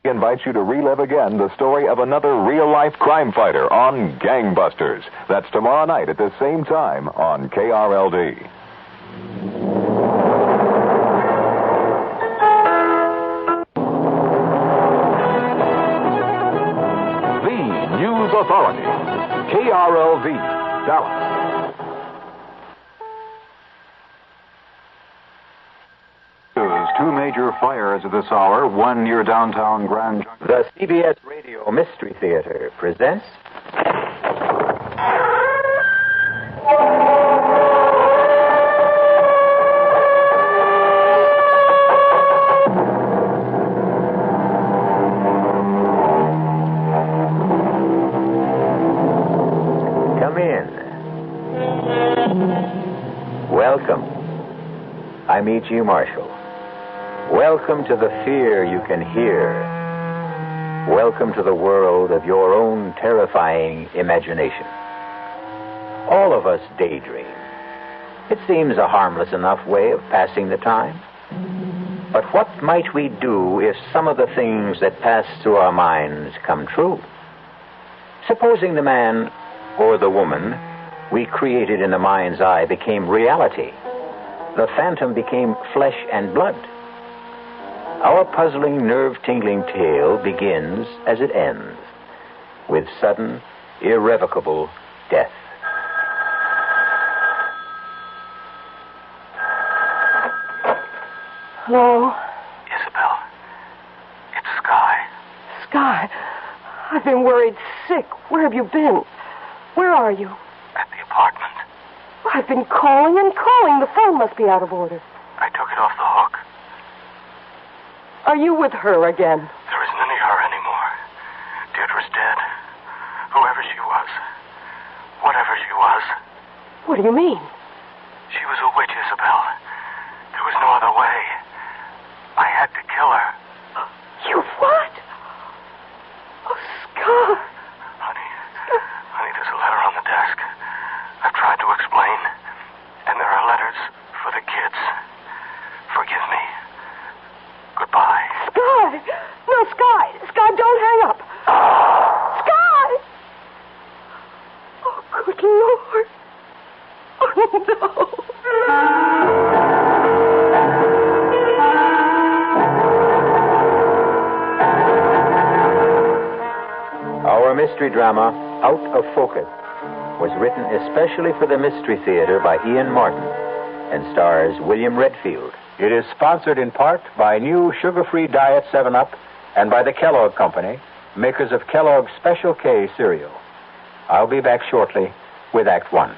invites you to relive again the story of another real-life crime fighter on Gangbusters. That's tomorrow night at the same time on KRLD. The News Authority, KRLD, Dallas. Two major fires at this hour, one near downtown Grand Junction. The CBS Radio Mystery Theater presents... Come in. Welcome. I'm E.G. Marshall. Welcome to the fear you can hear. Welcome to the world of your own terrifying imagination. All of us daydream. It seems a harmless enough way of passing the time. But what might we do if some of the things that pass through our minds come true? Supposing the man or the woman we created in the mind's eye became reality. The phantom became flesh and blood. Our puzzling, nerve-tingling tale begins as it ends, with sudden, irrevocable death. Hello? Isabel, it's Sky. Sky, I've been worried sick. Where have you been? Where are you? At the apartment. I've been calling and calling. The phone must be out of order. I took it off the hook. Are you with her again? There isn't any her anymore. Deirdre's dead. Whoever she was. Whatever she was. What do you mean? She was a witch, Isabel. There was no other way. I had to kill her. You what? Oh, Sky. Honey, there's a letter on the desk. I've tried to explain. And there are letters for the kids. Forgive me. Goodbye. Sky! No, Sky! Sky, don't hang up! Sky! Oh, good Lord. Oh, no. Our mystery drama, Out of Focus, was written especially for the Mystery Theater by Ian Martin and stars William Redfield. It is sponsored in part by new sugar-free Diet 7-Up and by the Kellogg Company, makers of Kellogg's Special K cereal. I'll be back shortly with Act 1.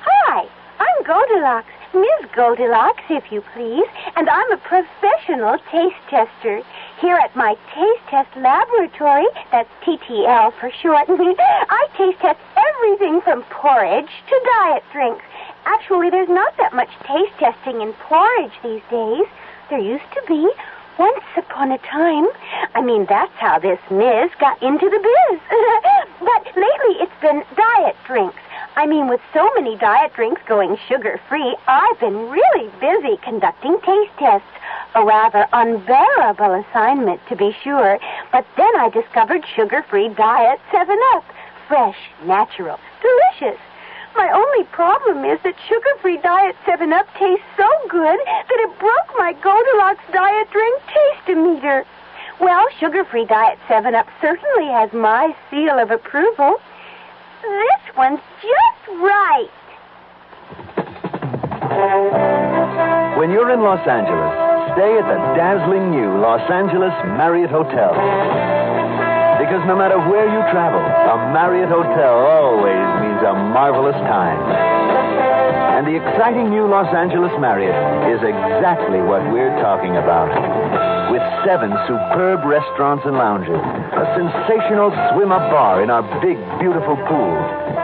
Hi, I'm Goldilocks, Ms. Goldilocks, if you please, and I'm a professional taste tester. Here at my taste test laboratory, that's TTL for short, I taste test everything from porridge to diet drinks. Actually, there's not that much taste testing in porridge these days. There used to be. Once upon a time. I mean, that's how this Ms. got into the biz. But lately it's been diet drinks. I mean, with so many diet drinks going sugar-free, I've been really busy conducting taste tests. A rather unbearable assignment, to be sure. But then I discovered sugar-free Diet 7-Up. Fresh, natural, delicious. My only problem is that sugar-free Diet 7-Up tastes so good that it broke my Goldilocks diet drink taste-o-meter. Well, sugar-free Diet 7-Up certainly has my seal of approval. This one's just right. When you're in Los Angeles, stay at the dazzling new Los Angeles Marriott Hotel. Because no matter where you travel, a Marriott Hotel always means a marvelous time. And the exciting new Los Angeles Marriott is exactly what we're talking about. With 7 superb restaurants and lounges, a sensational swim-up bar in our big, beautiful pool.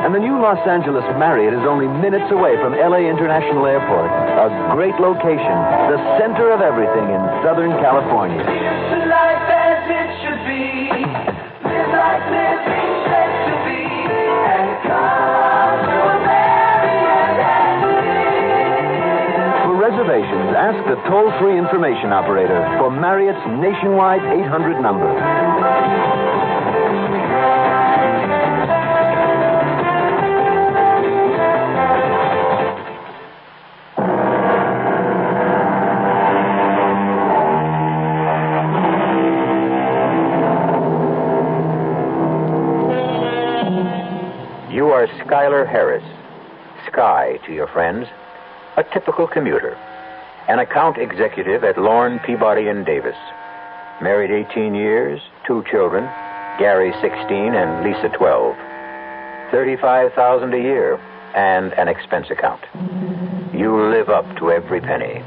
And the new Los Angeles Marriott is only minutes away from L.A. International Airport, a great location, the center of everything in Southern California. Here's life as it should be. Live like living's meant to be. And come to a Marriott and live. For reservations, ask the toll-free information operator for Marriott's nationwide 800 number. You are Schuyler Harris, Sky to your friends, a typical commuter, an account executive at Lorne, Peabody & Davis. Married 18 years, 2 children, Gary 16 and Lisa 12. $35,000 a year and an expense account. You live up to every penny.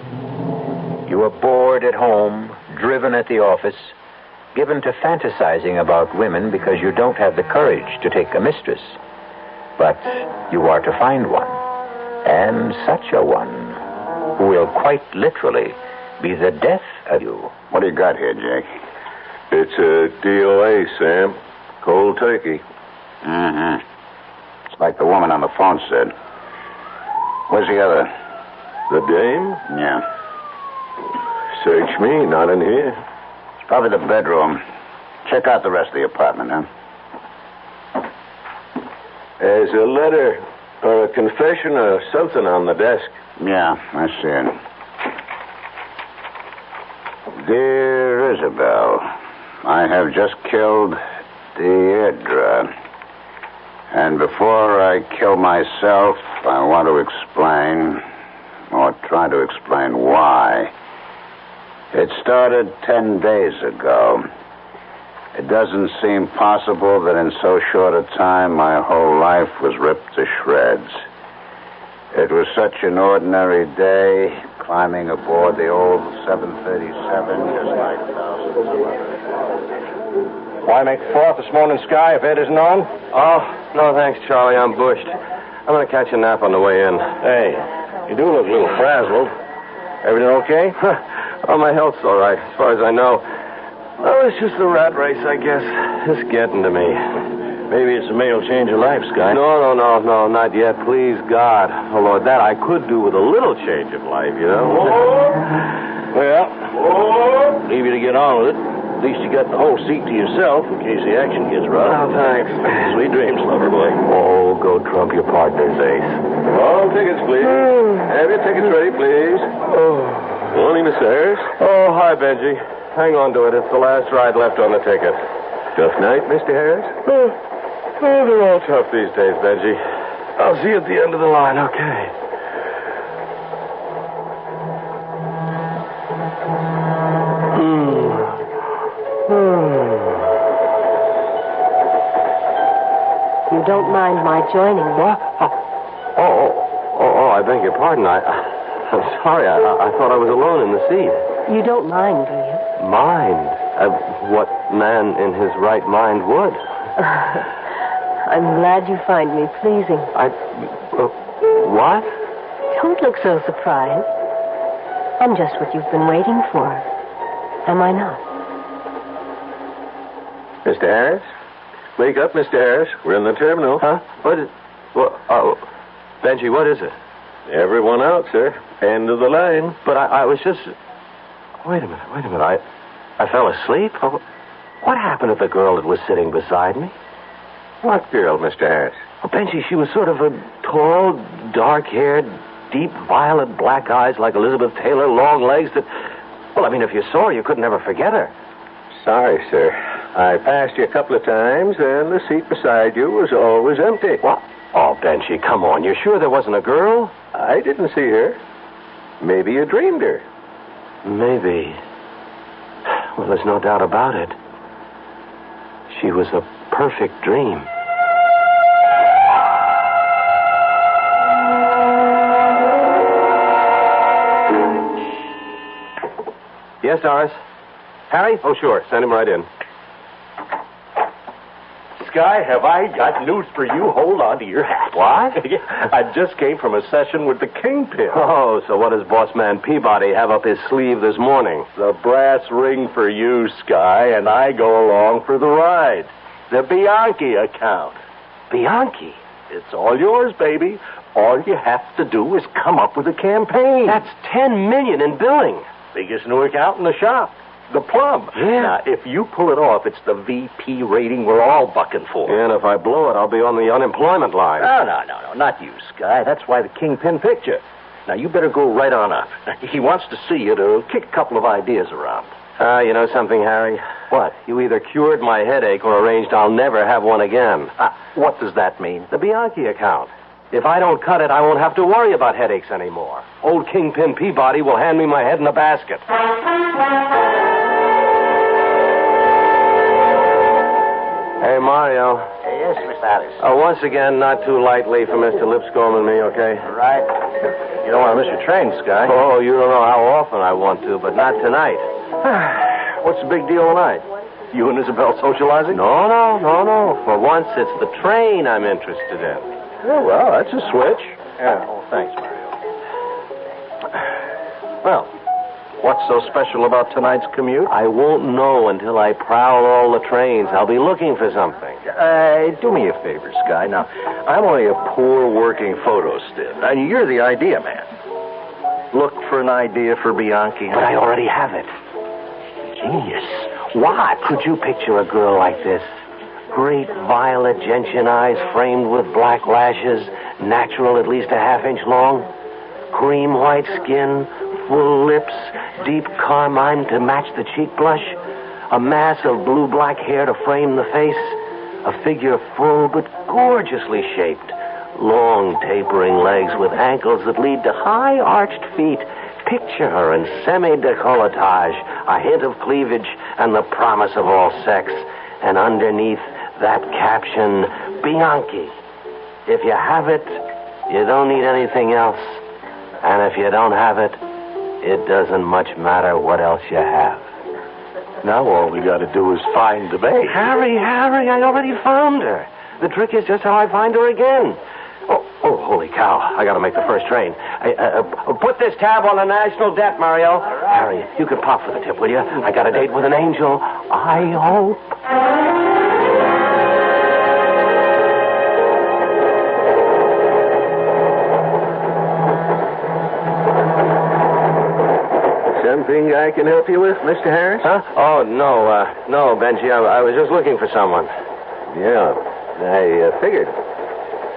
You are bored at home, driven at the office, given to fantasizing about women because you don't have the courage to take a mistress. But you are to find one, and such a one, who will quite literally be the death of you. What do you got here, Jake? It's a DOA, Sam. Cold turkey. Mm-hmm. It's like the woman on the phone said. Where's the other? The dame? Yeah. Search me, not in here. It's probably the bedroom. Check out the rest of the apartment, huh? There's a letter or a confession or something on the desk. Yeah, I see it. Dear Isabel, I have just killed Idplr. And before I kill myself, I want to explain, or try to explain why. It started 10 days ago. It doesn't seem possible that in so short a time my whole life was ripped to shreds. It was such an ordinary day, climbing aboard the old 737, just like thousands of others. Why make the fourth this morning, Sky, if Ed isn't on? Oh, no thanks, Charlie. I'm bushed. I'm going to catch a nap on the way in. Hey, you do look a little frazzled. Everything okay? Oh, my health's all right, as far as I know. Oh, it's just the rat race, I guess. It's getting to me. Maybe it's a male change of life, Sky. No, not yet. Please, God. Oh, Lord, that I could do with a little change of life, you know. Well, leave you to get on with it. At least you got the whole seat to yourself in case the action gets rough. Oh, thanks. Sweet dreams, lover boy. Oh, go trump your partner's ace. All tickets, please. Have your tickets ready, please. Oh. Morning, Mr. Harris. Oh, hi, Benji. Hang on to it. It's the last ride left on the ticket. Tough night, Mr. Harris? Oh, they're all tough these days, Benji. I'll see you at the end of the line, okay? You don't mind my joining me? What? Oh, I beg your pardon. I'm sorry. I thought I was alone in the seat. You don't mind, do you? Mind? What man in his right mind would? I'm glad you find me pleasing. What? Don't look so surprised. I'm just what you've been waiting for. Am I not? Mr. Harris? Wake up, Mr. Harris. We're in the terminal. Huh? Benji, what is it? Everyone out, sir. End of the line. But I was just... Wait a minute. I fell asleep? What happened to the girl that was sitting beside me? What girl, Mr. Harris? Oh, Benji, she was sort of a tall, dark-haired, deep violet black eyes like Elizabeth Taylor, long legs that... Well, I mean, if you saw her, you could never forget her. Sorry, sir. I passed you a couple of times, and the seat beside you was always empty. What? Oh, Benji, come on. You're sure there wasn't a girl? I didn't see her. Maybe you dreamed her. Maybe. Well, there's no doubt about it. She was a perfect dream. Yes, Doris? Harry? Oh, sure. Send him right in. Sky, have I got news for you? Hold on to your hat. What? I just came from a session with the Kingpin. Oh, so what does boss man Peabody have up his sleeve this morning? The brass ring for you, Sky, and I go along for the ride. The Bianchi account. Bianchi? It's all yours, baby. All you have to do is come up with a campaign. That's $10 million in billing. Biggest work out in the shop. The plum. Yeah. Now, if you pull it off, it's the VP rating we're all bucking for. And if I blow it, I'll be on the unemployment line. No, not you, Sky. That's why the Kingpin picture. Now, you better go right on up. He wants to see you to kick a couple of ideas around. You know something, Harry? What? You either cured my headache or arranged I'll never have one again. What does that mean? The Bianchi account. If I don't cut it, I won't have to worry about headaches anymore. Old Kingpin Peabody will hand me my head in a basket. Hey, Mario. Yes, Mr. Harris. Once again, not too lightly for Mr. Lipscomb and me, okay? Right. You don't want to miss your train, Sky. Oh, you don't know how often I want to, but not tonight. What's the big deal tonight? You and Isabel socializing? No. For once, it's the train I'm interested in. Oh, well, that's a switch. Yeah. Oh, thanks, Mario. Well, what's so special about tonight's commute? I won't know until I prowl all the trains. I'll be looking for something. Do me a favor, Sky. Now, I'm only a poor working photo stiff, and you're the idea man. Look for an idea for Bianchi. But I already have it. Genius. What? Could you picture a girl like this? Great violet gentian eyes framed with black lashes, natural at least a half-inch long, cream white skin, full lips, deep carmine to match the cheek blush, a mass of blue-black hair to frame the face, a figure full but gorgeously shaped, long tapering legs with ankles that lead to high-arched feet. Picture her in semi-décolletage, a hint of cleavage, and the promise of all sex. And underneath that caption, Bianchi. If you have it, you don't need anything else. And if you don't have it, it doesn't much matter what else you have. Now all we got to do is find the babe. Harry, I already found her. The trick is just how I find her again. Oh, holy cow. I got to make the first train. Put this tab on the national debt, Mario. Right. Harry, you can pop for the tip, will you? I got a date with an angel. I hope. Something I can help you with, Mr. Harris? Huh? Oh, no, Benji. I was just looking for someone. Yeah, I figured.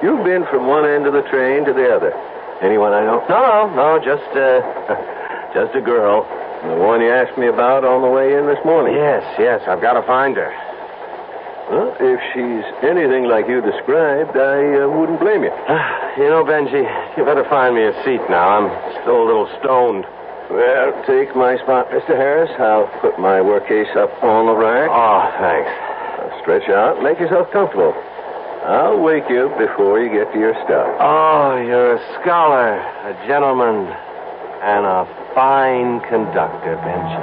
You've been from one end of the train to the other. Anyone I know? No, just a girl. The one you asked me about on the way in this morning? Yes, I've got to find her. Well, if she's anything like you described, I wouldn't blame you. You know, Benji, you better find me a seat now. I'm still a little stoned. Well, take my spot, Mr. Harris. I'll put my work case up on the rack. Oh, thanks. Stretch out. Make yourself comfortable. I'll wake you before you get to your stuff. Oh, you're a scholar, a gentleman, and a fine conductor, Benji.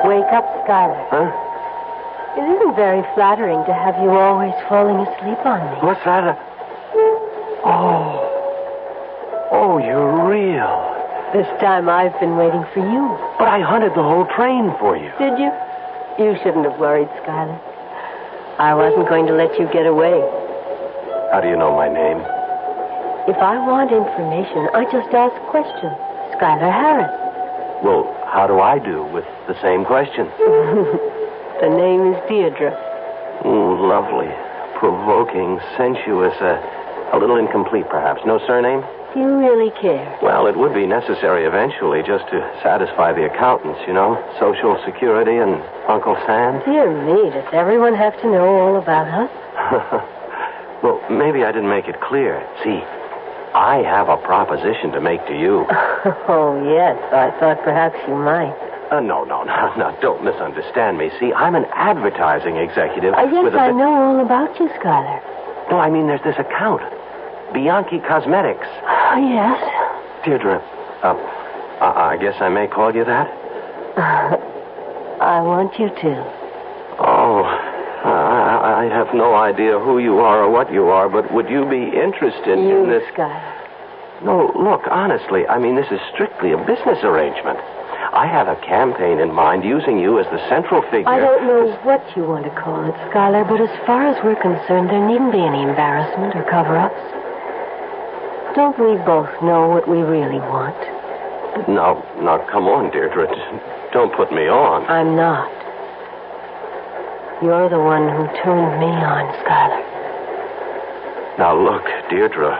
Wake up, Skylar. Huh? It isn't very flattering to have you always falling asleep on me. What's that? Oh, you're real. This time I've been waiting for you. But I hunted the whole train for you. Did you? You shouldn't have worried, Skylar. I wasn't going to let you get away. How do you know my name? If I want information, I just ask questions. Skylar Harris. Well, how do I do with the same question? The name is Deirdre. Lovely, provoking, sensuous, a little incomplete, perhaps. No surname? Do you really care? Well, it would be necessary eventually just to satisfy the accountants, you know. Social Security and Uncle Sam. Dear me, does everyone have to know all about us? Well, maybe I didn't make it clear. See, I have a proposition to make to you. Oh, yes. I thought perhaps you might. No. Don't misunderstand me. See, I'm an advertising executive. Yes, I know all about you, Skylar. No, I mean, there's this account. Bianchi Cosmetics. Oh, yes. Deirdre, I guess I may call you that? I want you to. Oh, I have no idea who you are or what you are, but would you be interested in this? Skylar. No, look, honestly, I mean, this is strictly a business arrangement. I have a campaign in mind using you as the central figure. I don't know what you want to call it, Skylar, but as far as we're concerned, there needn't be any embarrassment or cover-ups. Don't we both know what we really want? Now, come on, Deirdre. Don't put me on. I'm not. You're the one who turned me on, Skylar. Now, look, Deirdre,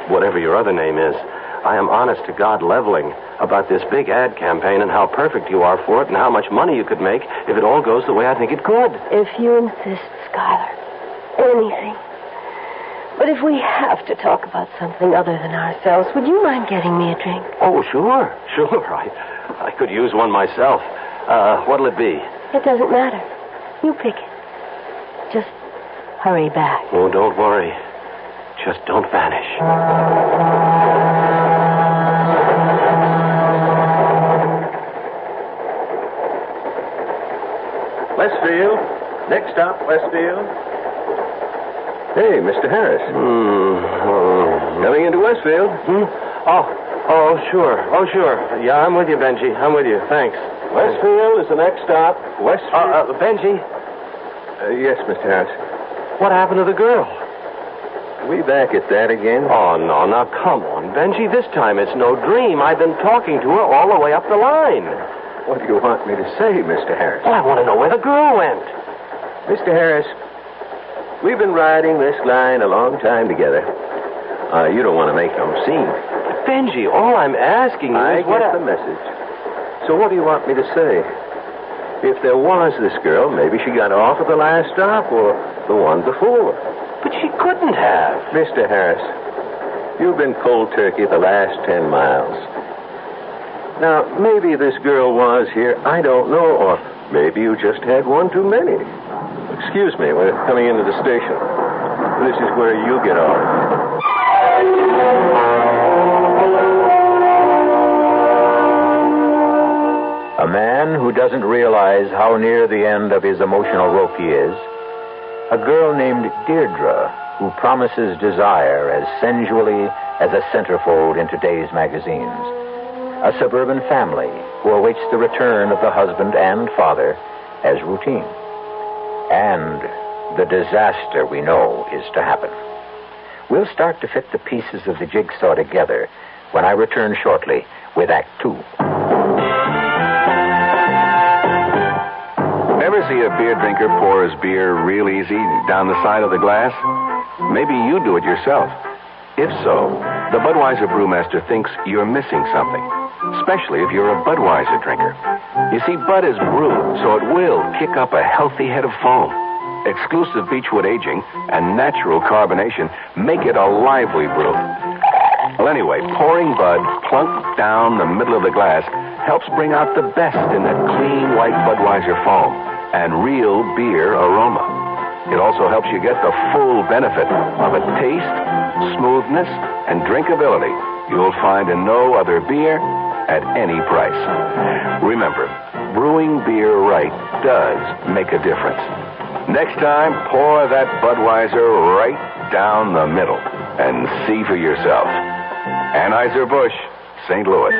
whatever your other name is, I am honest to God leveling about this big ad campaign and how perfect you are for it and how much money you could make if it all goes the way I think it could. If you insist, Skylar. Anything. But if we have to talk about something other than ourselves, would you mind getting me a drink? Oh, sure. I could use one myself. What'll it be? It doesn't matter. You pick it. Just hurry back. Oh, don't worry. Just don't vanish. Westfield. Next stop, Westfield. Hey, Mr. Harris. Coming into Westfield. Oh, sure. Yeah, I'm with you, Benji. I'm with you. Thanks. Westfield is the next stop. Westfield. Benji? Yes, Mr. Harris. What happened to the girl? Are we back at that again? Oh, no. Now, come on, Benji. This time it's no dream. I've been talking to her all the way up the line. What do you want me to say, Mr. Harris? Well, I want to know where the girl went. Mr. Harris, we've been riding this line a long time together. You don't want to make no scene. Benji, all I'm asking you is what... I get the message. So what do you want me to say? If there was this girl, maybe she got off at the last stop or the one before. But she couldn't have. Mr. Harris, you've been cold turkey the last 10 miles. Now, maybe this girl was here, I don't know, or maybe you just had one too many. Excuse me, we're coming into the station. This is where you get off. A man who doesn't realize how near the end of his emotional rope he is. A girl named Deirdre, who promises desire as sensually as a centerfold in today's magazines. A suburban family who awaits the return of the husband and father as routine. And the disaster we know is to happen. We'll start to fit the pieces of the jigsaw together when I return shortly with Act 2. Ever see a beer drinker pour his beer real easy down the side of the glass? Maybe you do it yourself. If so, the Budweiser brewmaster thinks you're missing something, especially if you're a Budweiser drinker. You see, Bud is brewed, so it will kick up a healthy head of foam. Exclusive beechwood aging and natural carbonation make it a lively brew. Well, anyway, pouring Bud plunk down the middle of the glass helps bring out the best in that clean, white Budweiser foam and real beer aroma. It also helps you get the full benefit of a taste, smoothness, and drinkability you'll find in no other beer at any price. Remember, brewing beer right does make a difference. Next time, pour that Budweiser right down the middle and see for yourself. Anheuser-Busch, St. Louis.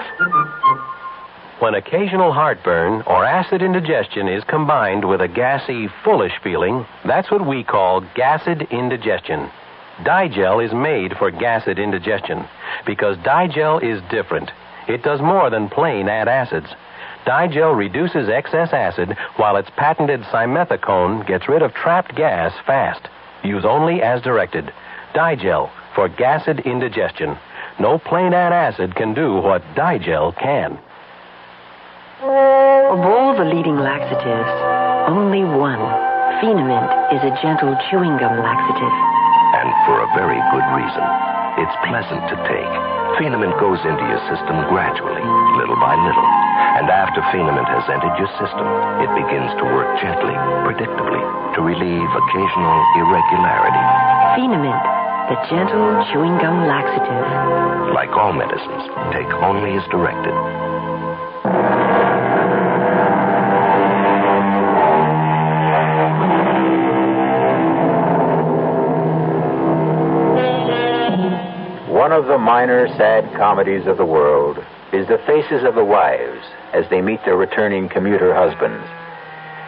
When occasional heartburn or acid indigestion is combined with a gassy, foolish feeling, that's what we call gassed indigestion. Digel is made for gassed indigestion because Digel is different. It does more than plain add acids. Digel reduces excess acid while its patented simethicone gets rid of trapped gas fast. Use only as directed. Digel for gassed indigestion. No plain add acid can do what Digel can. Of all the leading laxatives, only one, Phenamint, is a gentle chewing gum laxative. And for a very good reason. It's pleasant to take. Phenamint goes into your system gradually, little by little. And after Phenamint has entered your system, it begins to work gently, predictably, to relieve occasional irregularity. Phenamint, the gentle chewing gum laxative. Like all medicines, take only as directed. One of the minor sad comedies of the world, is the faces of the wives as they meet their returning commuter husbands.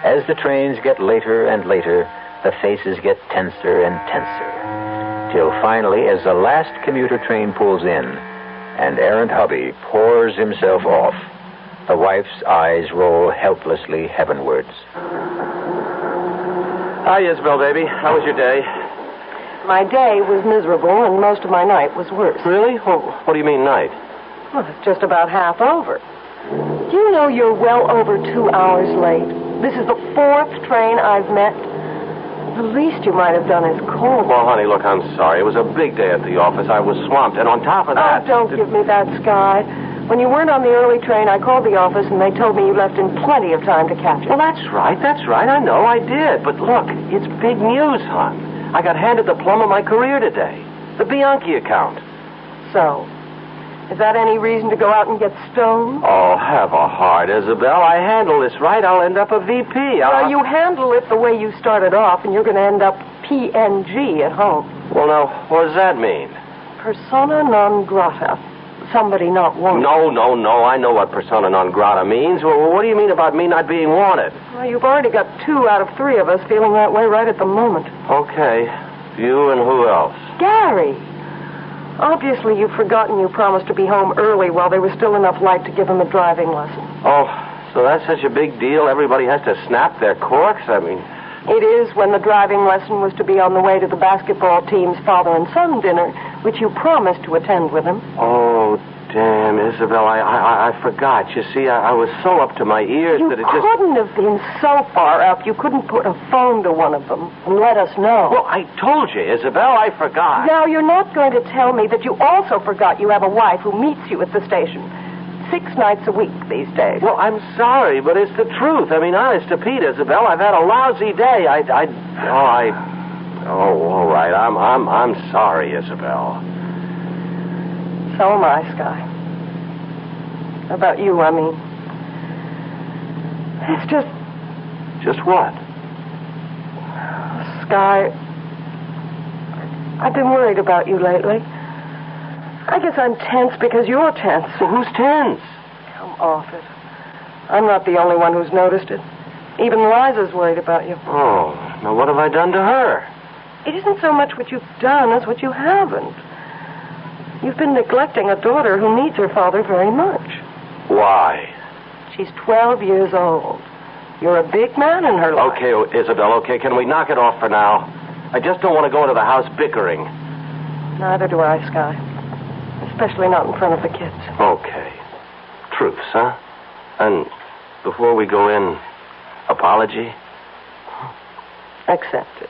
As the trains get later and later, the faces get tenser and tenser, till finally, as the last commuter train pulls in and errant hubby pours himself off, the wife's eyes roll helplessly heavenwards. Hi, Isabel, baby. How was your day? My day was miserable, and most of my night was worse. Really? What do you mean, night? Well, it's just about half over. Do you know you're well over 2 hours late? This is the 4th train I've met. The least you might have done is call me. Well, honey, look, I'm sorry. It was a big day at the office. I was swamped, and on top of that... Oh, don't give me that, Sky. When you weren't on the early train, I called the office, and they told me you left in plenty of time to catch it. Well, that's right. I know I did. But look, it's big news, hon. I got handed the plum of my career today. The Bianchi account. So, is that any reason to go out and get stoned? Oh, have a heart, Isabel. I handle this right. I'll end up a VP. Well, you handle it the way you started off, and you're going to end up PNG at home. Well, now, what does that mean? Persona non grata. Somebody not wanted. No. I know what persona non grata means. Well, what do you mean about me not being wanted? Well, you've already got 2 out of 3 of us feeling that way right at the moment. Okay. You and who else? Gary. Obviously, you've forgotten you promised to be home early while there was still enough light to give him a driving lesson. Oh, so that's such a big deal? Everybody has to snap their corks? I mean... It is when the driving lesson was to be on the way to the basketball team's father and son dinner, which you promised to attend with him. Oh, damn, Isabel, I forgot. You see, I was so up to my ears that it just... You couldn't have been so far up. You couldn't put a phone to one of them and let us know. Well, I told you, Isabel, I forgot. Now, you're not going to tell me that you also forgot you have a wife who meets you at the station 6 nights a week these days. Well, I'm sorry, but it's the truth. I mean, honest to Pete, Isabel, I've had a lousy day. All right. I'm sorry, Isabel. So am I, Sky. About you, I mean. It's just... Just what? Sky, I've been worried about you lately. I guess I'm tense because you're tense. Well, who's tense? Come off it. I'm not the only one who's noticed it. Even Liza's worried about you. Oh, now what have I done to her? It isn't so much what you've done as what you haven't. You've been neglecting a daughter who needs her father very much. Why? She's 12 years old. You're a big man in her life. Okay, Isabel, okay, can we knock it off for now? I just don't want to go into the house bickering. Neither do I, Sky. Especially not in front of the kids. Okay. Truths, huh? And before we go in, apology? Accepted.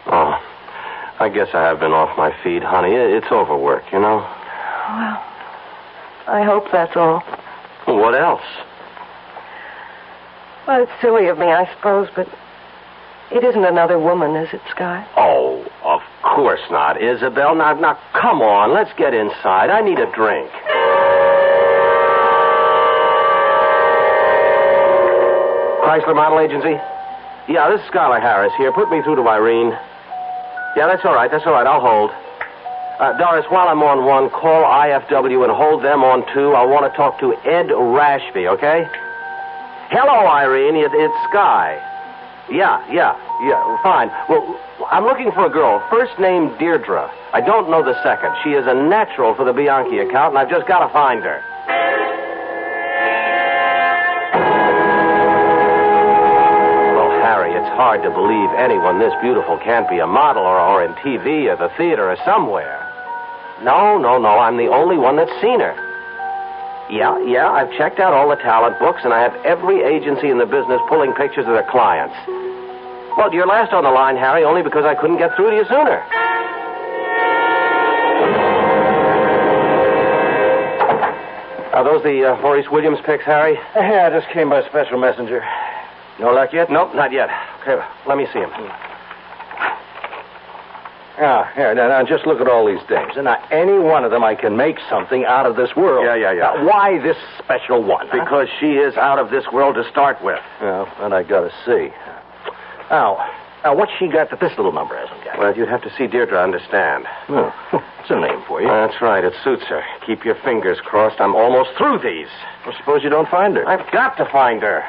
Oh, I guess I have been off my feet, honey. It's overwork, you know? Well, I hope that's all. What else? Well, it's silly of me, I suppose, but it isn't another woman, is it, Sky? Oh, of course not, Isabel. Now, come on. Let's get inside. I need a drink. Chrysler Model Agency? Yeah, this is Scarlett Harris here. Put me through to Irene. Yeah, that's all right. I'll hold. Doris, while I'm on 1, call IFW and hold them on 2. I want to talk to Ed Rashby, okay? Hello, Irene. It's Sky. Yeah, fine. Well, I'm looking for a girl. First name, Deirdre. I don't know the second. She is a natural for the Bianchi account, and I've just got to find her. Well, Harry, it's hard to believe anyone this beautiful can't be a model or in TV or the theater or somewhere. No. I'm the only one that's seen her. Yeah, I've checked out all the talent books, and I have every agency in the business pulling pictures of their clients. Well, you're last on the line, Harry, only because I couldn't get through to you sooner. Are those the Maurice Williams pics, Harry? Yeah, I just came by special messenger. No luck yet? Nope, not yet. Okay, let me see him. Here, now, just look at all these dames. And now, any one of them I can make something out of this world. Yeah. Now, why this special one? Because she is out of this world to start with. Well, then I gotta see. Now, Now, what's she got that this little number hasn't got? Well, you'd have to see Deirdre to understand. Oh, it's a name for you. That's right. It suits her. Keep your fingers crossed. I'm almost through these. Well, suppose you don't find her. I've got to find her.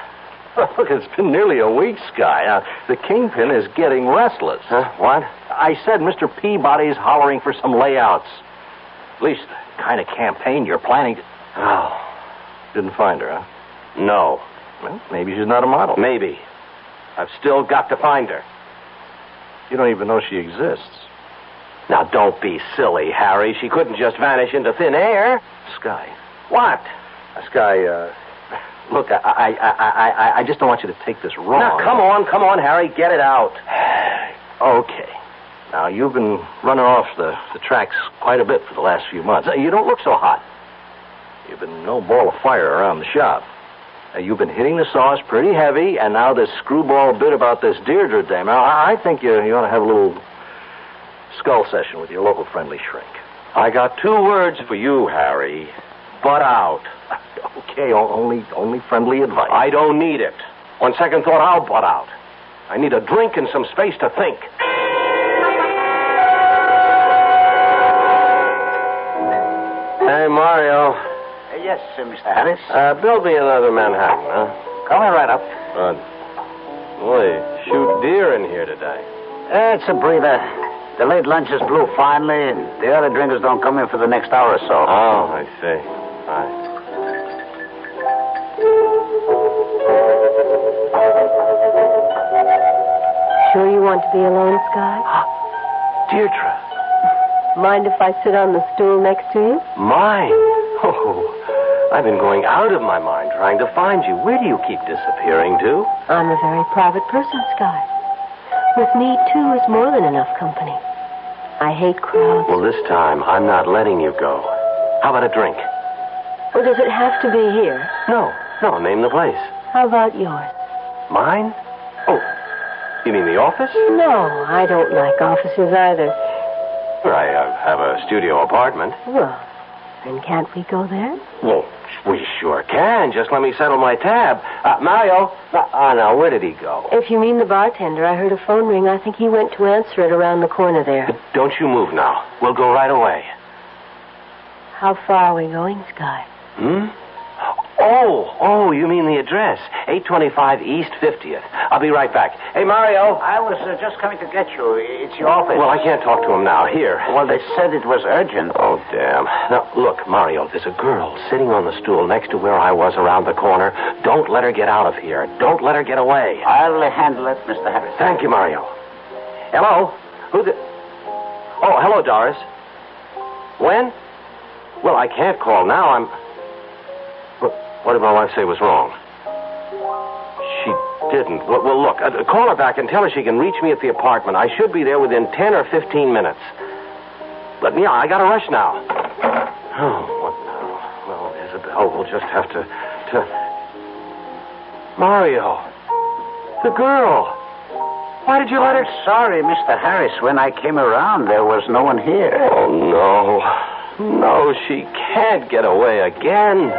Look, it's been nearly a week, Sky. The kingpin is getting restless. Huh? What? I said Mr. Peabody's hollering for some layouts. At least the kind of campaign you're planning to... Oh. Didn't find her, huh? No. Well, maybe she's not a model. Maybe. I've still got to find her. You don't even know she exists. Now, don't be silly, Harry. She couldn't just vanish into thin air. Sky. What? Sky, look, I just don't want you to take this wrong. Now, come on, Harry. Get it out. Okay. Now, you've been running off the tracks quite a bit for the last few months. You don't look so hot. You've been no ball of fire around the shop. You've been hitting the sauce pretty heavy, and now this screwball bit about this Deirdre dame. Now, I think you ought to have a little skull session with your local friendly shrink. I got 2 words for you, Harry. Butt out. Okay, only friendly advice. I don't need it. On second thought, I'll butt out. I need a drink and some space to think. Hey, Mario. Yes, Mr. Harris. Build me another Manhattan, huh? Coming right up. Good. Boy, shoot deer in here today. It's a breather. The late lunch is blue finally, and the other drinkers don't come in for the next hour or so. Oh, I see. All right. Sure you want to be alone, Sky? Deirdre. Mind if I sit on the stool next to you? Mine? Oh, I've been going out of my mind trying to find you. Where do you keep disappearing to? I'm a very private person, Sky. With me, 2 is more than enough company. I hate crowds. Well, this time, I'm not letting you go. How about a drink? Well, does it have to be here? No, name the place. How about yours? Mine? Oh, you mean the office? No, I don't like offices either. Well, I have a studio apartment. Well, then can't we go there? Well, we sure can. Just let me settle my tab. Mario. Now, where did he go? If you mean the bartender, I heard a phone ring. I think he went to answer it around the corner there. But don't you move now. We'll go right away. How far are we going, Sky? Oh, you mean the address. 825 East 50th. I'll be right back. Hey, Mario. I was just coming to get you. It's your office. Well, I can't talk to him now. Here. Well, they said it was urgent. Oh, damn. Now, look, Mario, there's a girl sitting on the stool next to where I was around the corner. Don't let her get out of here. Don't let her get away. I'll handle it, Mr. Harris. Thank you, Mario. Hello? Oh, hello, Doris. When? Well, I can't call now. What did my wife say was wrong? She didn't. Well, look, call her back and tell her she can reach me at the apartment. I should be there within 10 or 15 minutes. But, yeah, I got to rush now. Oh, what now? Well, Isabel, we'll just have to... Mario, the girl. Why did you let her... Sorry, Mr. Harris. When I came around, there was no one here. Oh, no. No, she can't get away again.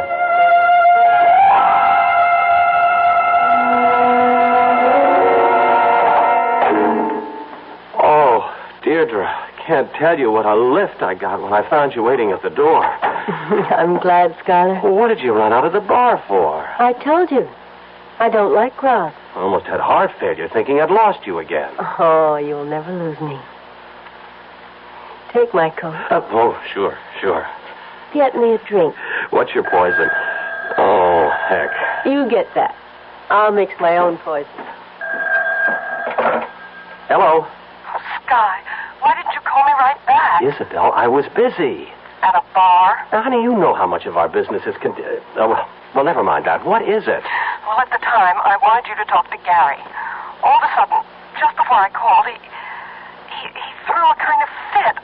Deirdre, I can't tell you what a lift I got when I found you waiting at the door. I'm glad, Skylar. Well, what did you run out of the bar for? I told you. I don't like crowds. I almost had heart failure thinking I'd lost you again. Oh, you'll never lose me. Take my coat. Oh, sure. Get me a drink. What's your poison? Oh, heck. You get that. I'll mix my own poison. Hello? Sky, why didn't you call me right back? Isabel, I was busy. At a bar? Now, honey, you know how much of our business is... well, never mind that. What is it? Well, at the time, I wanted you to talk to Gary. All of a sudden, just before I called, he threw a kind of fit.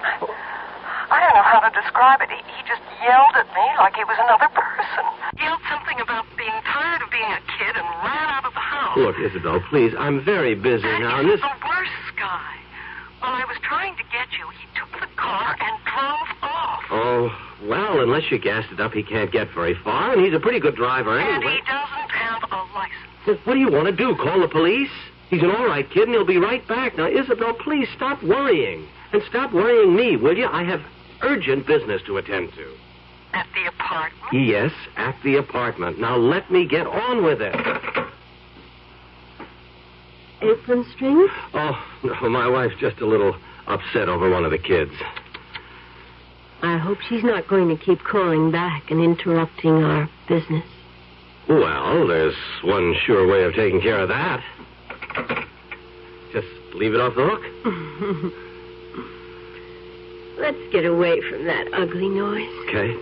I don't know how to describe it. He just yelled at me like he was another person. Yelled something about being tired of being a kid and ran out of the house. Look, Isabel, please, I'm very busy now. It's the worst, Sky. While I was trying to get you, he took the car and drove off. Oh, well, unless you gassed it up, he can't get very far, and he's a pretty good driver anyway. And he doesn't have a license. Well, what do you want to do, call the police? He's an all right kid, and he'll be right back. Now, Isabel, please stop worrying. And stop worrying me, will you? I have urgent business to attend to. At the apartment? Yes, at the apartment. Now, let me get on with it. Apron strings? Oh, no, my wife's just a little upset over one of the kids. I hope she's not going to keep calling back and interrupting our business. Well, there's one sure way of taking care of that. Just leave it off the hook. Let's get away from that ugly noise. Okay.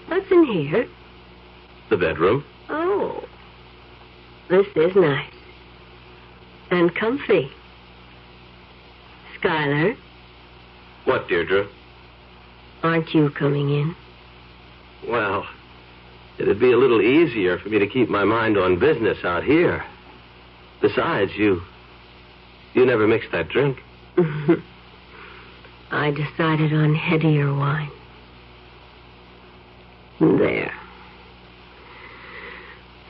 What's in here? The bedroom. Oh. This is nice. And comfy. Skylar. What, Deirdre? Aren't you coming in? Well, it'd be a little easier for me to keep my mind on business out here. Besides, you never mixed that drink. I decided on headier wine. There.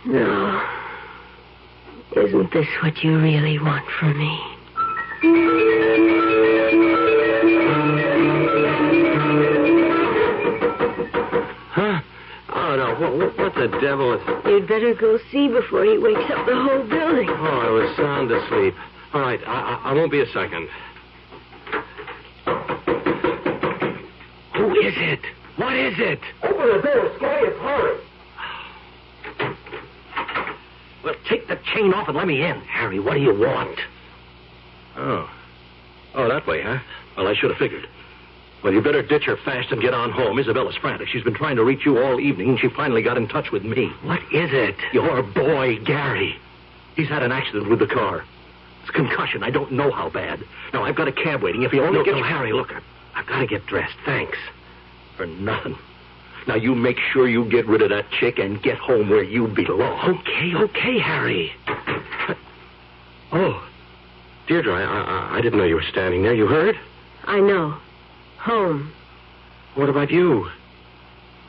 No. Isn't this what you really want from me? Huh? Oh, no. What the devil is... You'd better go see before he wakes up the whole building. Oh, I was sound asleep. All right, I won't be a second. Who is it? What is it? Open the door, Scotty. It's Harry. Well, take the chain off and let me in. Harry, what do you want? Oh, that way, huh? Well, I should have figured. Well, you better ditch her fast and get on home. Isabella's frantic. She's been trying to reach you all evening, and she finally got in touch with me. What is it? Your boy, Gary. He's had an accident with the car. It's a concussion. I don't know how bad. Now, I've got a cab waiting. If he only gets... No, Harry, look. I've got to get dressed. Thanks. For nothing. Now, you make sure you get rid of that chick and get home where you belong. Okay, Harry. Oh, Deirdre, I didn't know you were standing there. You heard? I know. Home. What about you?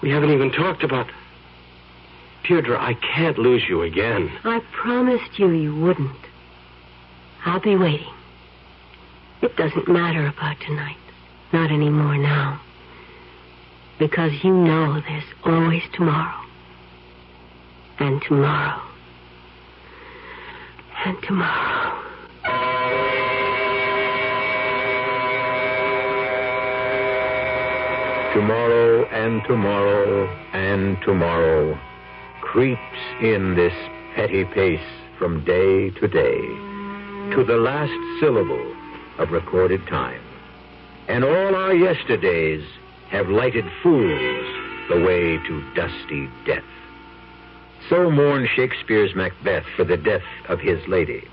We haven't even talked about... Deirdre, I can't lose you again. I promised you wouldn't. I'll be waiting. It doesn't matter about tonight. Not anymore now. Because you know there's always tomorrow. And tomorrow. And tomorrow. Tomorrow and tomorrow and tomorrow creeps in this petty pace from day to day to the last syllable of recorded time. And all our yesterdays have lighted fools the way to dusty death. So mourned Shakespeare's Macbeth for the death of his lady.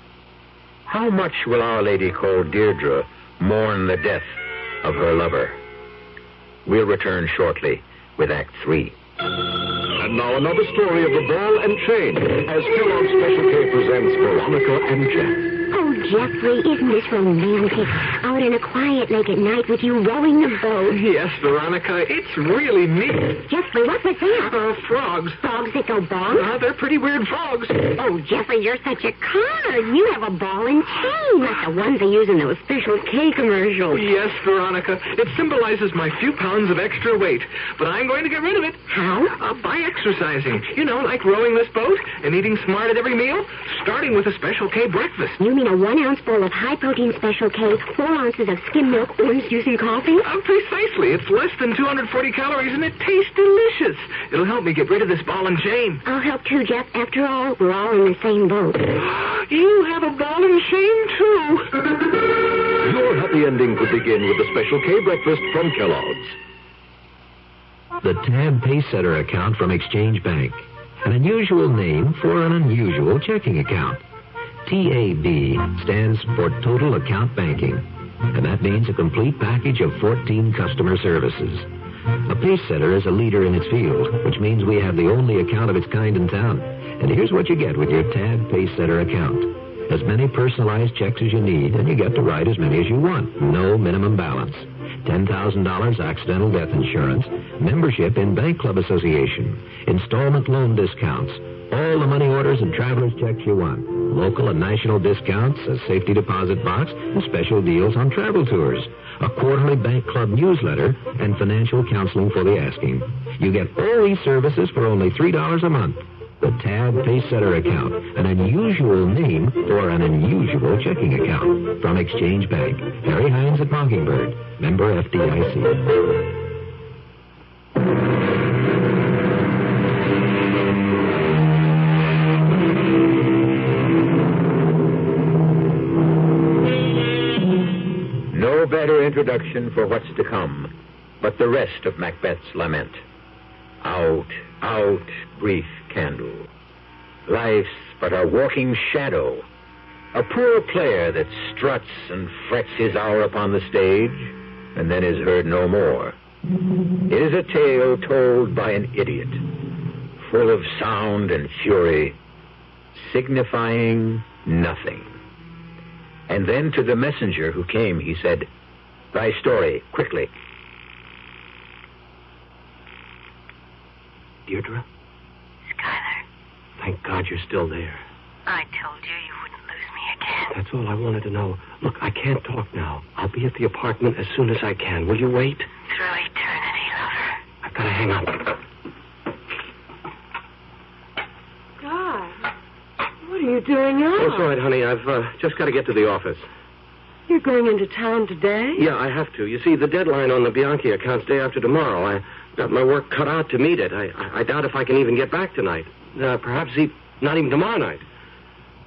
How much will Our Lady called Deirdre mourn the death of her lover? We'll return shortly with Act 3. And now another story of the ball and chain as Kellogg's Special K presents Veronica and Jeff. Oh, Jeffrey, isn't this romantic? Out in a quiet lake at night with you rowing the boat. Yes, Veronica, it's really neat. Jeffrey, what was that? Frogs. Frogs that go bong? They're pretty weird frogs. Oh, Jeffrey, you're such a card. You have a ball and chain, like the ones they use in those Special K commercials. Yes, Veronica, it symbolizes my few pounds of extra weight. But I'm going to get rid of it. How? By exercising. You know, like rowing this boat and eating smart at every meal, starting with a Special K breakfast. You mean a 1 ounce bowl of high-protein Special K, 4 ounces of skim milk, orange juice, and coffee? Precisely. It's less than 240 calories, and it tastes delicious. It'll help me get rid of this ball and chain. I'll help too, Jeff. After all, we're all in the same boat. You have a ball and chain, too. Your happy ending could begin with the Special K breakfast from Kellogg's. The Tab Paysetter account from Exchange Bank. An unusual name for an unusual checking account. TAB stands for Total Account Banking, and that means a complete package of 14 customer services. A Paysetter is a leader in its field, which means we have the only account of its kind in town. And here's what you get with your Tab Paysetter account. As many personalized checks as you need, and you get to write as many as you want. No minimum balance. $10,000 accidental death insurance, membership in Bank Club Association, installment loan discounts, all the money orders and traveler's checks you want, local and national discounts, a safety deposit box, and special deals on travel tours, a quarterly Bank Club newsletter, and financial counseling for the asking. You get all these services for only $3 a month. The Tab Pacesetter account, an unusual name for an unusual checking account. From Exchange Bank, Harry Hines at Mockingbird, member FDIC. No better introduction for what's to come, but the rest of Macbeth's lament. Out, out, brief candle. Life's but a walking shadow, a poor player that struts and frets his hour upon the stage, and then is heard no more. It is a tale told by an idiot, full of sound and fury, signifying nothing. And then to the messenger who came, he said, "Thy story, quickly." Deirdre? Skylar, Thank God you're still there. I told you you wouldn't lose me again. That's all I wanted to know. Look, I can't talk now. I'll be at the apartment as soon as I can. Will you wait? Through eternity, lover. I've got to hang up. God, what are you doing now? Oh, it's all right, honey. I've just got to get to the office. You're going into town today? Yeah, I have to. You see, the deadline on the Bianchi account's day after tomorrow. I got my work cut out to meet it. I doubt if I can even get back tonight. Perhaps not even tomorrow night.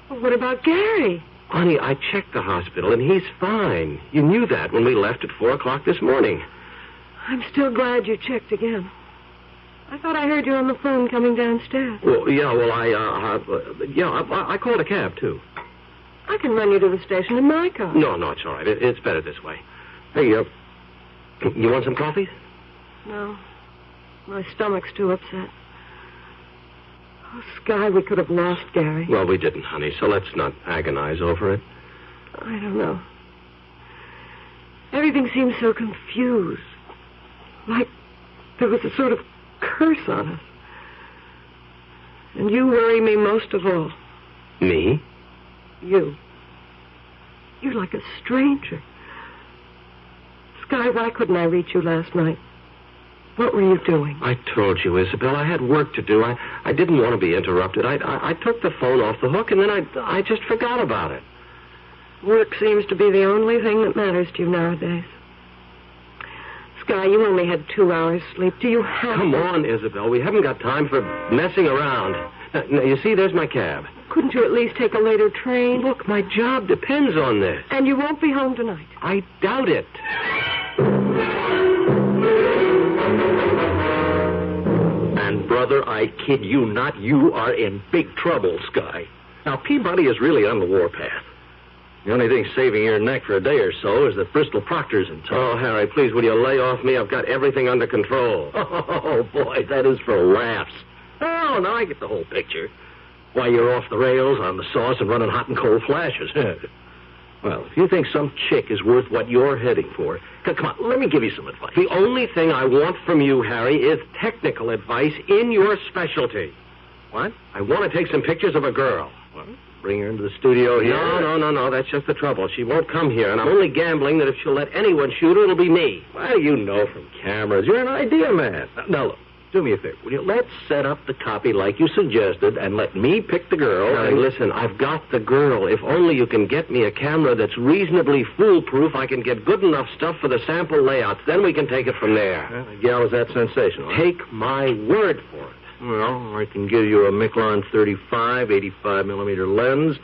Well, what about Gary? Honey, I checked the hospital, and he's fine. You knew that when we left at 4 o'clock this morning. I'm still glad you checked again. I thought I heard you on the phone coming downstairs. Well, I called a cab, too. I can run you to the station in my car. No, it's all right. It's better this way. Hey, you want some coffee? No. My stomach's too upset. Oh, Sky, we could have lost Gary. Well, we didn't, honey, so let's not agonize over it. I don't know. Everything seems so confused. Like there was a sort of curse on us. And you worry me most of all. Me? You. You're like a stranger. Sky, why couldn't I reach you last night? What were you doing? I told you, Isabel, I had work to do. I didn't want to be interrupted. I took the phone off the hook, and then I just forgot about it. Work seems to be the only thing that matters to you nowadays. Sky, you only had 2 hours sleep. Do you have... Come on, Isabel. We haven't got time for messing around. Now, you see, there's my cab. Couldn't you at least take a later train? Look, my job depends on this. And you won't be home tonight. I doubt it. And, brother, I kid you not, you are in big trouble, Sky. Now, Peabody is really on the warpath. The only thing saving your neck for a day or so is that Bristol Proctor's in town. Oh, Harry, please, will you lay off me? I've got everything under control. Oh, boy, that is for laughs. Oh, now I get the whole picture. Why, you're off the rails, on the sauce, and running hot and cold flashes. Well, if you think some chick is worth what you're heading for, come on, let me give you some advice. The only thing I want from you, Harry, is technical advice in your specialty. What? I want to take some pictures of a girl. What? Bring her into the studio here? No. That's just the trouble. She won't come here, and I'm only gambling that if she'll let anyone shoot her, it'll be me. What do you know from cameras? You're an idea man. Now, look. Do me a favor, will you? Let's set up the copy like you suggested and let me pick the girl. Now, listen, I've got the girl. If only you can get me a camera that's reasonably foolproof, I can get good enough stuff for the sample layouts. Then we can take it from there. The gal is that sensational. Take my word for it. Well, I can give you a Miclon 35, 85-millimeter lens,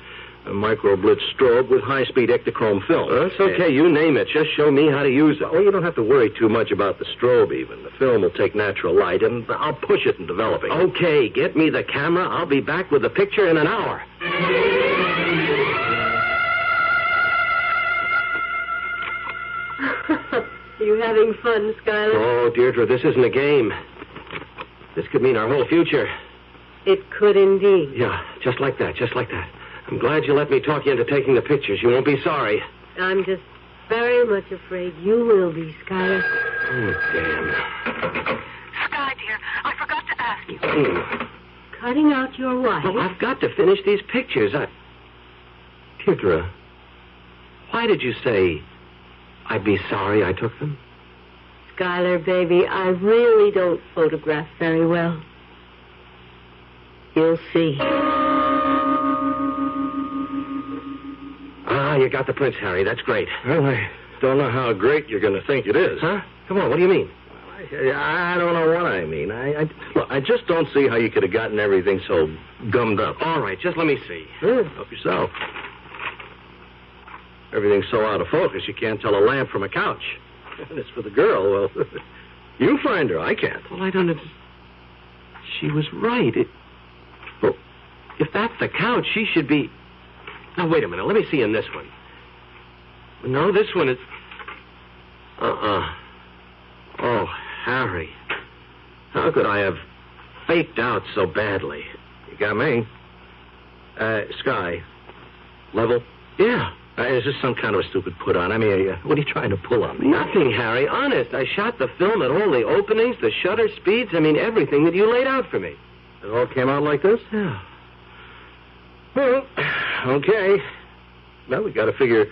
a micro-blitz strobe with high-speed Ektachrome film. That's okay. You name it. Just show me how to use it. Oh, you don't have to worry too much about the strobe, even. The film will take natural light, and I'll push it in developing. Okay, get me the camera. I'll be back with the picture in an hour. Are you having fun, Skylar? Oh, Deirdre, this isn't a game. This could mean our whole future. It could indeed. Yeah, just like that. I'm glad you let me talk you into taking the pictures. You won't be sorry. I'm just very much afraid you will be, Skylar. Oh, damn. Sky, dear, I forgot to ask you. Cutting out your wife? Well, I've got to finish these pictures. Deirdre, why did you say I'd be sorry I took them? Skylar, baby, I really don't photograph very well. You'll see. Ah, you got the prints, Harry. That's great. Well, I don't know how great you're going to think it is. Huh? Come on, what do you mean? I don't know what I mean. Look, I just don't see how you could have gotten everything so gummed up. All right, just let me see. Help yourself. Everything's so out of focus, you can't tell a lamp from a couch. And it's for the girl. Well, you find her. I can't. Well, I don't... She was right. Well, if that's the couch, she should be... Now, wait a minute. Let me see in this one. No, this one is... Oh, Harry. How could I have faked out so badly? You got me. Sky. Level? Yeah. Is this some kind of a stupid put-on? I mean, what are you trying to pull on me? Nothing, Harry. Honest. I shot the film at all the openings, the shutter speeds. I mean, everything that you laid out for me. It all came out like this? Yeah. Well, okay. Well, we got to figure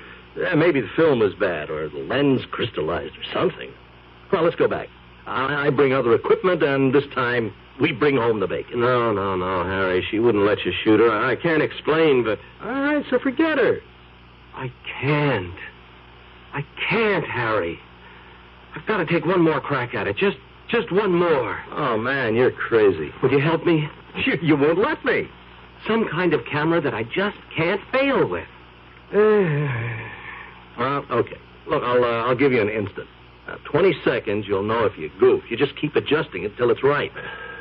maybe the film was bad or the lens crystallized or something. Well, let's go back. I bring other equipment, and this time we bring home the bacon. No, Harry. She wouldn't let you shoot her. I can't explain, but... All right, so forget her. I can't, Harry. I've got to take one more crack at it. Just one more. Oh, man, you're crazy. Would you help me? You won't let me. Some kind of camera that I just can't fail with. Well, okay. Look, I'll give you an instant. 20 seconds, you'll know if you goof. You just keep adjusting it till it's right.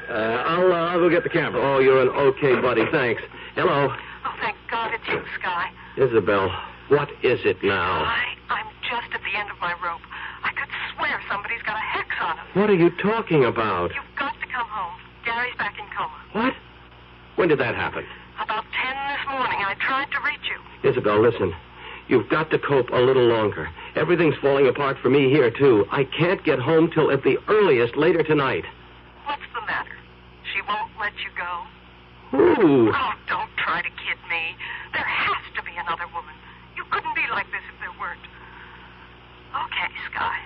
I'll go get the camera. Oh, you're an okay buddy. Thanks. Hello. Oh, thank God it's you, Sky. Isabel, what is it now? I'm just at the end of my rope. I could swear somebody's got a hex on him. What are you talking about? You've got to come home. Gary's back in coma. What? When did that happen? About 10 this morning. I tried to reach you. Isabel, listen. You've got to cope a little longer. Everything's falling apart for me here, too. I can't get home till at the earliest later tonight. What's the matter? She won't let you go? Ooh. Oh, don't try to kid me. There has to be another woman. You couldn't be like this if there weren't. Okay, Sky.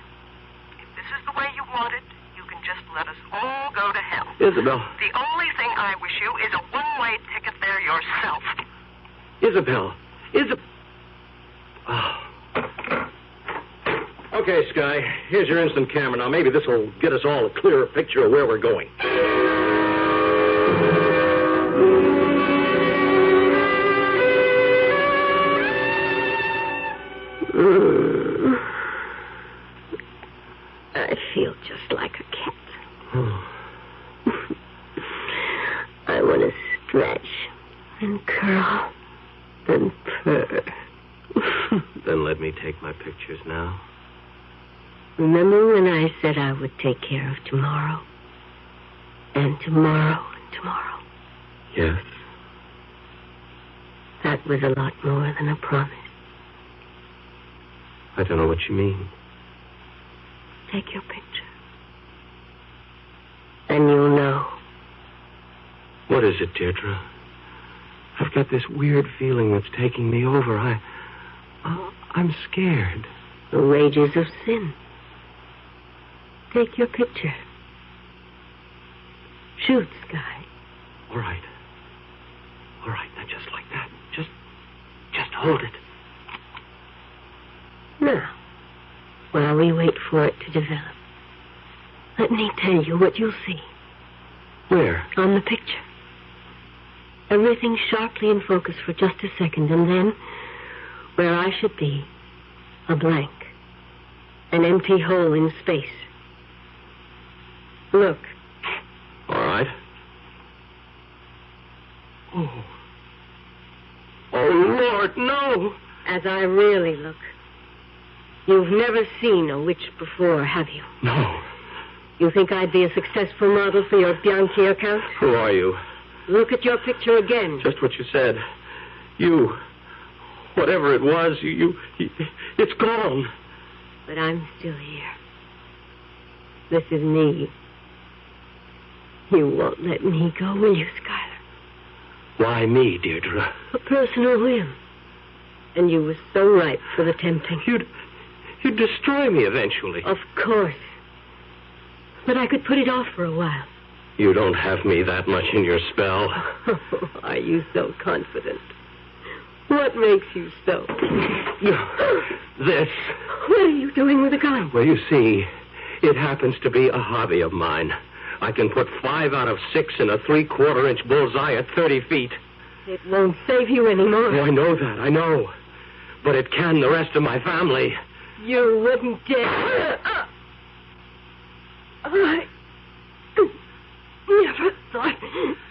If this is the way you want it, you can just let us all go to hell. Isabel. The only thing I wish you is a one-way ticket there yourself. Isabel. Oh. Okay, Sky. Here's your instant camera. Now, maybe this will get us all a clearer picture of where we're going. I feel just like a cat. I want to stretch and curl and purr. Then let me take my pictures now. Remember when I said I would take care of tomorrow? And tomorrow and tomorrow? Yes. That was a lot more than a promise. I don't know what you mean. Take your picture. And you'll know. What is it, Deirdre? I've got this weird feeling that's taking me over. I'm scared. The wages of sin. Take your picture. Shoot, Sky. All right. All right, now just like that. Just hold it. Now, while we wait for it to develop, let me tell you what you'll see. Where? On the picture. Everything sharply in focus for just a second, and then, where I should be, a blank. An empty hole in space. Look. All right. Oh, Lord, no! As I really look. You've never seen a witch before, have you? No. You think I'd be a successful model for your Bianchi account? Who are you? Look at your picture again. Just what you said. You. Whatever it was, it's gone. But I'm still here. This is me. You won't let me go, will you, Schuyler? Why me, Deirdre? A personal whim. And you were so ripe for the tempting. You'd destroy me eventually. Of course. But I could put it off for a while. You don't have me that much in your spell. Oh, are you so confident? What makes you so? This. What are you doing with a gun? Well, you see, it happens to be a hobby of mine. I can put 5 out of 6 in a 3/4-inch bullseye at 30 feet. It won't save you anymore. Oh, I know that, I know. But it can the rest of my family. You wouldn't dare. I never thought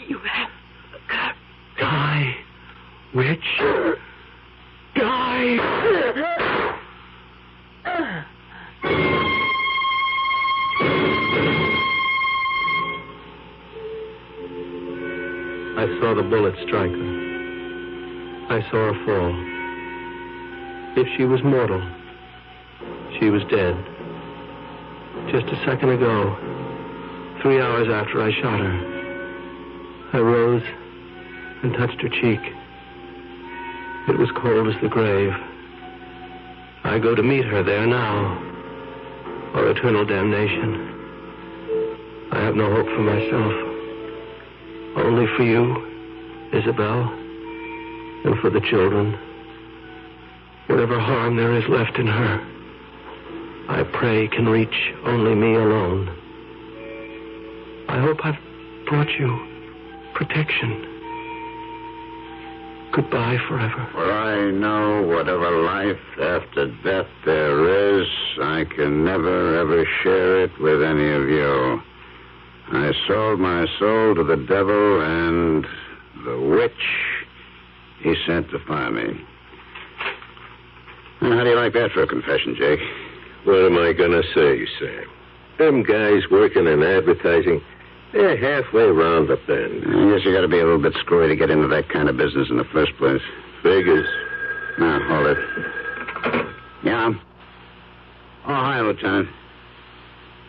you had a gun. Guy. Which? Guy. I saw the bullet strike her. I saw her fall. If she was mortal, she was dead. Just a second ago, 3 hours after I shot her, I rose and touched her cheek. It was cold as the grave. I go to meet her there now, or eternal damnation. I have no hope for myself. Only for you, Isabel, and for the children. Whatever harm there is left in her, I pray can reach only me alone. I hope I've brought you protection. Goodbye forever. For I know whatever life after death there is, I can never, ever share it with any of you. I sold my soul to the devil and the witch he sent to find me. How do you like that for a confession, Jake? What am I going to say, Sam? Them guys working in advertising, they're halfway around the bend. I guess you got to be a little bit screwy to get into that kind of business in the first place. Figures. Now, hold it. Yeah? Oh, hi, Lieutenant.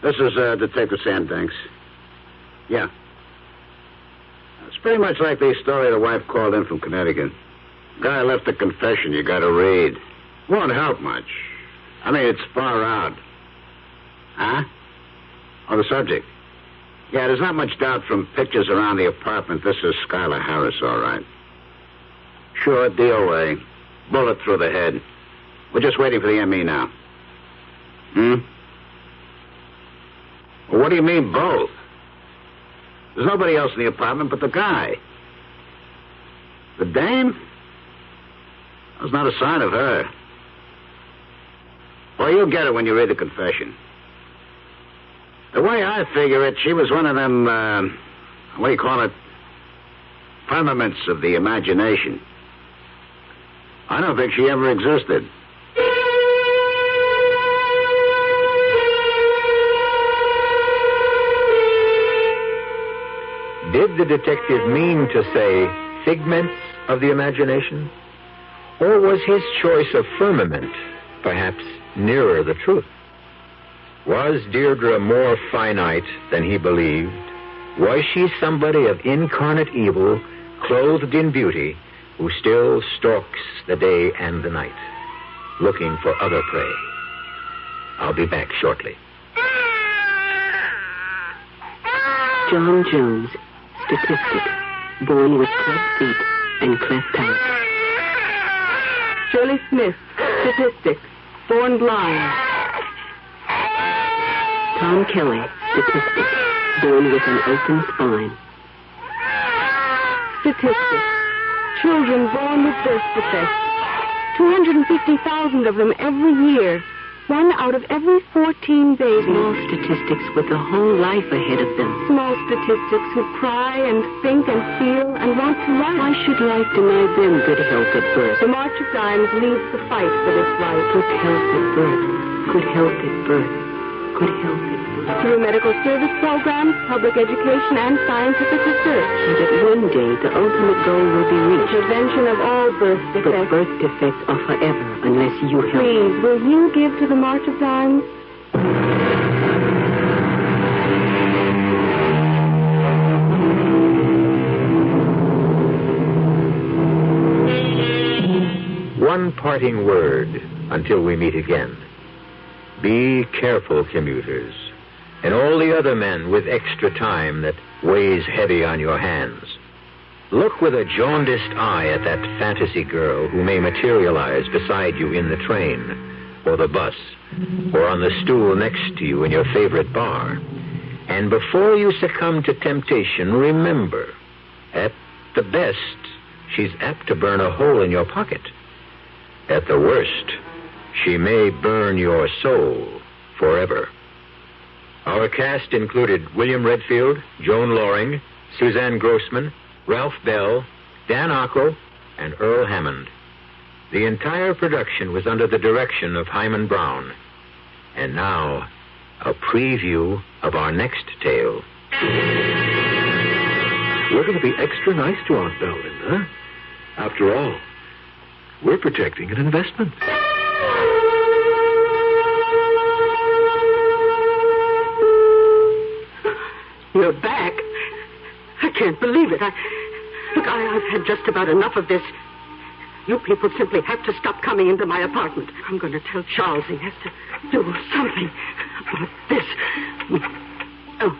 This is Detective Sam Danks. Yeah. It's pretty much like the story the wife called in from Connecticut. Guy left a confession you got to read. Won't help much. I mean, it's far out. Huh? Oh, the subject. Yeah, there's not much doubt from pictures around the apartment. This is Schuyler Harris, all right. Sure, DOA. Bullet through the head. We're just waiting for the ME now. Well, what do you mean, both? There's nobody else in the apartment but the guy. The dame? There's not a sign of her. Well, you'll get it when you read the confession. The way I figure it, she was one of them, what do you call it? Firmaments of the imagination. I don't think she ever existed. Did the detective mean to say figments of the imagination? Or was his choice of firmament perhaps nearer the truth? Was Deirdre more finite than he believed? Was she somebody of incarnate evil, clothed in beauty, who still stalks the day and the night, looking for other prey? I'll be back shortly. John Jones, statistic, born with cleft feet and cleft palate. Shirley Smith, statistic, born blind. Tom Kelly, statistic, born with an open spine. Statistic, children born with birth defects. 250,000 of them every year. 1 out of every 14 babies. Small statistics with a whole life ahead of them. Small statistics who cry and think and feel and want to life. Why should life deny them good health at birth? The March of Dimes leads the fight for this life. Good health at birth. Good health at birth. Good health at birth. through medical service programs, public education, and scientific research. So that one day the ultimate goal will be reached. Prevention of all birth defects. But birth defects are forever unless you help. Please, will you give to the March of Dimes? One parting word until we meet again. Be careful, commuters, and all the other men with extra time that weighs heavy on your hands. Look with a jaundiced eye at that fantasy girl who may materialize beside you in the train, or the bus, or on the stool next to you in your favorite bar. And before you succumb to temptation, remember, at the best, she's apt to burn a hole in your pocket. At the worst, she may burn your soul forever. Our cast included William Redfield, Joan Loring, Suzanne Grossman, Ralph Bell, Dan Ockrell, and Earl Hammond. The entire production was under the direction of Hyman Brown. And now, a preview of our next tale. We're going to be extra nice to Aunt Belle, Linda. After all, we're protecting an investment. You're back. I can't believe it. I've had just about enough of this. You people simply have to stop coming into my apartment. I'm going to tell Charles he has to do something about this. Oh.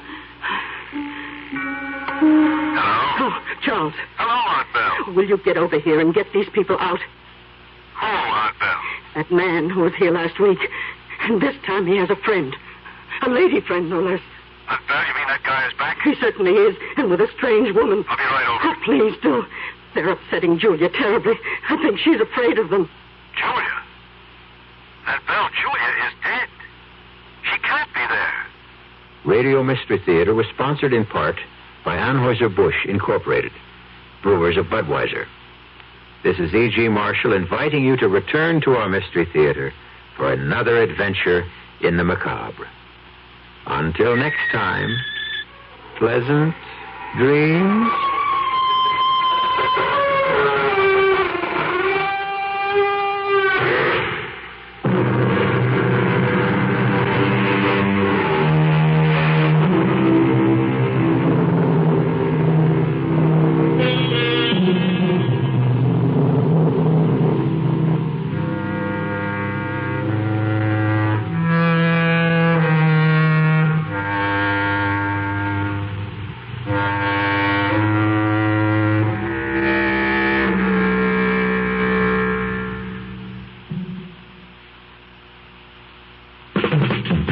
Hello? Oh, Charles. Hello, Aunt Belle. Will you get over here and get these people out? Who, Aunt Belle? That man who was here last week. And this time he has a friend. A lady friend, no less. Aunt Belle, you mean that guy is back? He certainly is, and with a strange woman. I'll be right over. Oh, please do. They're upsetting Julia terribly. I think she's afraid of them. Julia? Aunt Belle, Julia is dead. She can't be there. Radio Mystery Theater was sponsored in part by Anheuser-Busch Incorporated, brewers of Budweiser. This is E.G. Marshall inviting you to return to our Mystery Theater for another adventure in the macabre. Until next time, pleasant dreams.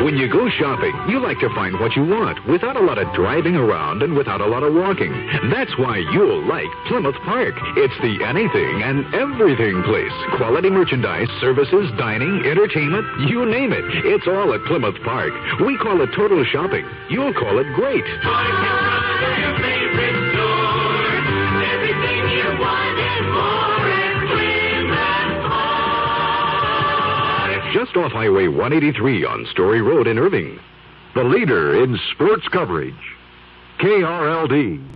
When you go shopping, you like to find what you want without a lot of driving around and without a lot of walking. That's why you'll like Plymouth Park. It's the anything and everything place. Quality merchandise, services, dining, entertainment, you name it. It's all at Plymouth Park. We call it total shopping. You'll call it great. Just off Highway 183 on Story Road in Irving. The leader in sports coverage. KRLD.